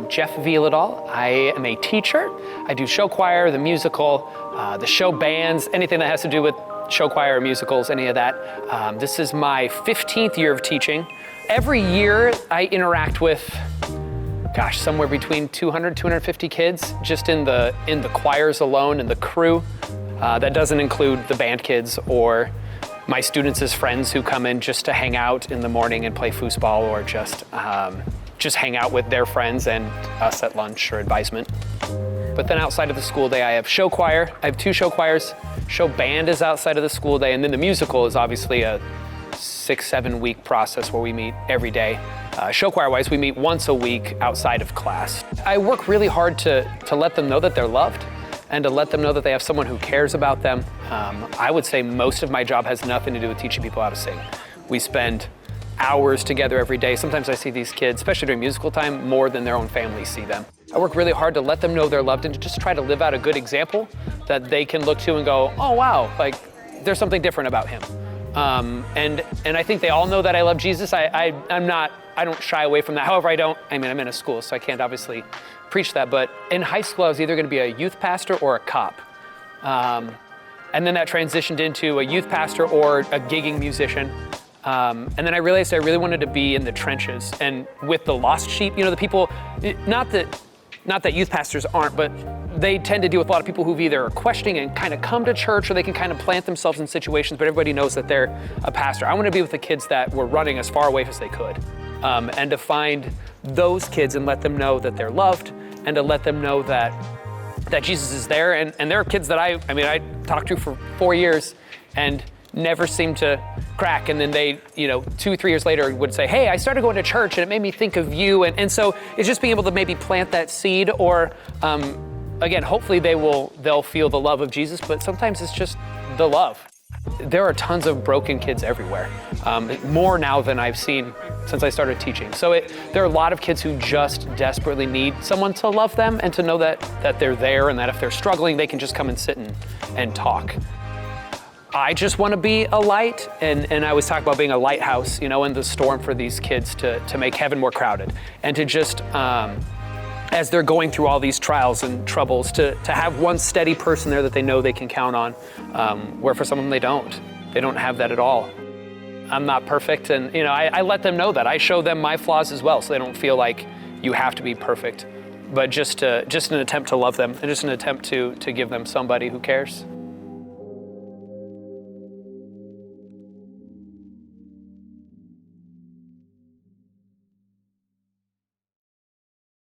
Jeff Vieladal. I am a teacher. I do show choir, the musical, the show bands, anything that has to do with show choir, musicals, any of that. This is my 15th year of teaching. Every year I interact with, somewhere between 200, 250 kids just in the choirs alone and the crew. That doesn't include the band kids or my students as friends who come in just to hang out in the morning and play foosball or just hang out with their friends and us at lunch or advisement. But then outside of the school day, I have show choir. I have 2 show choirs. Show band is outside of the school day, and then the musical is obviously a 6-7 week process where we meet every day. Show choir wise, we meet once a week outside of class. I work really hard to let them know that they're loved and to let them know that they have someone who cares about them. I would say most of my job has nothing to do with teaching people how to sing. We spend hours together every day. Sometimes I see these kids, especially during musical time, more than their own families see them. I work really hard to let them know they're loved and to just try to live out a good example that they can look to and go, oh wow, like there's something different about him. And I think they all know that I love Jesus. I don't shy away from that. However, I'm in a school, so I can't obviously preach that. But in high school, I was either gonna be a youth pastor or a cop. And then that transitioned into a youth pastor or a gigging musician. And then I realized I really wanted to be in the trenches and with the lost sheep, the people, not that youth pastors aren't, but they tend to deal with a lot of people who've either are questioning and kind of come to church, or they can kind of plant themselves in situations, but everybody knows that they're a pastor. I want to be with the kids that were running as far away as they could, and to find those kids and let them know that they're loved, and to let them know that Jesus is there. And there are kids that I talked to for 4 years and never seemed to crack. And then they, 2-3 years later would say, hey, I started going to church and it made me think of you. And so it's just being able to maybe plant that seed, or again, hopefully they'll feel the love of Jesus, but sometimes it's just the love. There are tons of broken kids everywhere, more now than I've seen since I started teaching. So there are a lot of kids who just desperately need someone to love them and to know that they're there, and that if they're struggling, they can just come and sit and talk. I just want to be a light, and I always talk about being a lighthouse, in the storm for these kids to make heaven more crowded, and to just, as they're going through all these trials and troubles, to have one steady person there that they know they can count on, where for some of them they don't have that at all. I'm not perfect, and I let them know that. I show them my flaws as well, so they don't feel like you have to be perfect, but just an attempt to love them, and just an attempt to give them somebody who cares.